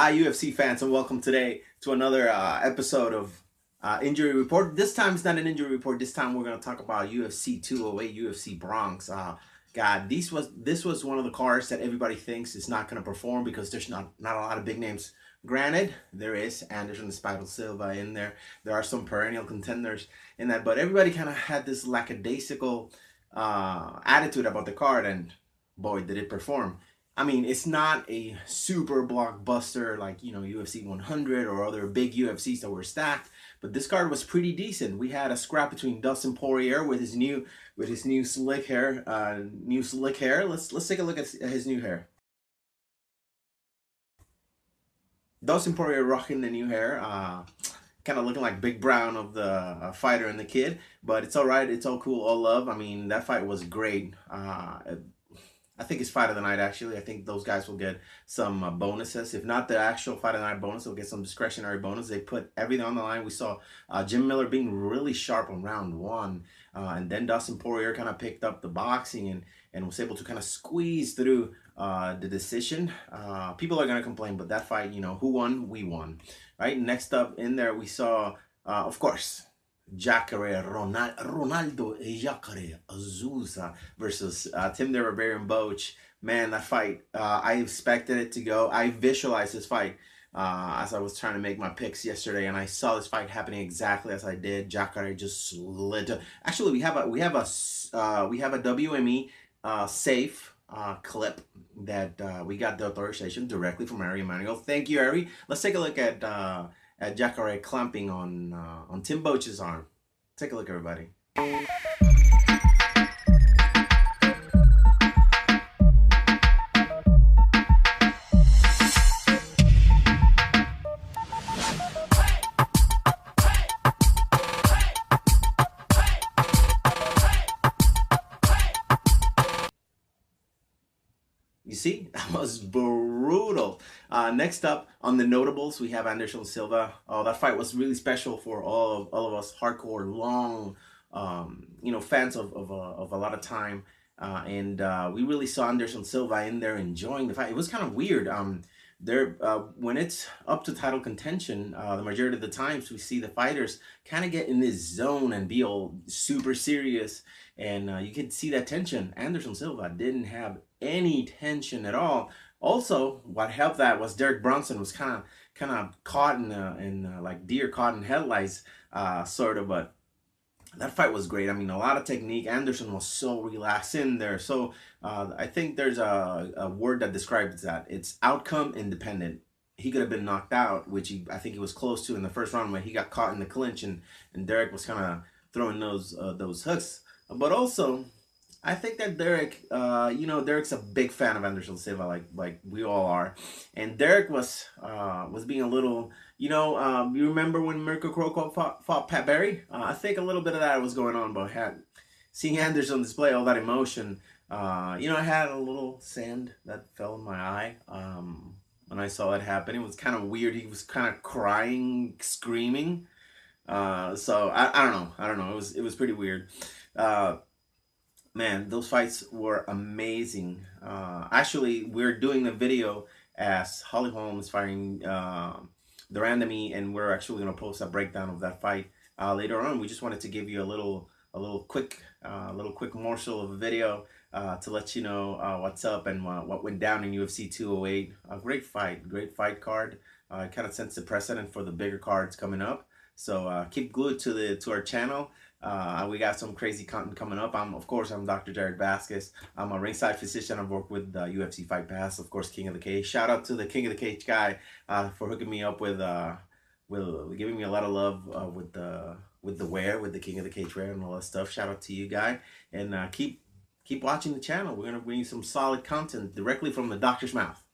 Hi UFC fans, and welcome today to another episode of Injury Report. This time it's not an injury report. This time we're going to talk about UFC 208, UFC Bronx. God, this was one of the cards that everybody thinks is not going to perform because there's not a lot of big names. Granted, there is Anderson Spital Silva in there. There are some perennial contenders in that, but everybody kind of had this lackadaisical attitude about the card, and boy, did it perform. I mean, it's not a super blockbuster like, UFC 100 or other big UFCs that were stacked, but this card was pretty decent. We had a scrap between Dustin Poirier with his new slick hair, Let's take a look at his new hair. Dustin Poirier rocking the new hair, kind of looking like Big Brown of the fighter and the kid, but it's all right. It's all cool, all love. I mean, that fight was great. I think it's fight of the night, actually. I think those guys will get some bonuses. If not the actual fight of the night bonus, they'll get some discretionary bonus. They put everything on the line. We saw Jim Miller being really sharp on round one. And then Dustin Poirier kind of picked up the boxing and was able to kind of squeeze through the decision. People are going to complain, but that fight, who won? We won. Right? Next up in there, we saw, of course, Jacare Ronaldo Jacare Azusa versus Tim the Barbarian Boach. Man, that fight, I expected it to go. I visualized this fight as I was trying to make my picks yesterday, and I saw this fight happening exactly as I did. Jacare just slid. Actually, we have a WME safe clip that we got the authorization directly from Ari Emanuel. Thank you, Ari. Let's take a look at Jacare clamping on Tim Boach's arm. Take a look, everybody. You see, that was brutal. Next up on the notables, we have Anderson Silva. Oh, that fight was really special for all of us hardcore, long, fans of a lot of time. We really saw Anderson Silva in there enjoying the fight. It was kind of weird. When it's up to title contention, the majority of the times we see the fighters kind of get in this zone and be all super serious, and you can see that tension. Anderson Silva didn't have any tension at all. Also, what helped that was Derek Brunson was kind of caught in like deer caught in headlights, sort of, but that fight was great. I mean, a lot of technique. Anderson was so relaxed in there. So I think there's a word that describes that. It's outcome independent. He could have been knocked out, which I think he was close to in the first round when he got caught in the clinch, and Derek was kind of throwing those hooks. But also, I think that Derek, Derek's a big fan of Anderson Silva, like we all are, and Derek was being a little, you remember when Mirko Cro Cop fought Pat Barry? I think a little bit of that was going on, but seeing Anderson display all that emotion, I had a little sand that fell in my eye when I saw it happen. It was kind of weird. He was kind of crying, screaming. So I don't know. It was pretty weird. Man, those fights were amazing. Actually, we're doing the video as Holly Holm is fighting the Randomy, and we're actually going to post a breakdown of that fight later on. We just wanted to give you a little quick morsel of a video to let you know what's up and what went down in UFC 208. A great fight card. It kind of sets the precedent for the bigger cards coming up. So keep glued to our channel. We got some crazy content coming up. I'm Dr. Jared Vazquez. I'm a ringside physician. I've worked with UFC Fight Pass, of course, King of the Cage. Shout out to the King of the Cage guy for hooking me up with giving me a lot of love with the King of the Cage wear and all that stuff. Shout out to you, guy, and keep watching the channel. We're gonna bring you some solid content directly from the doctor's mouth.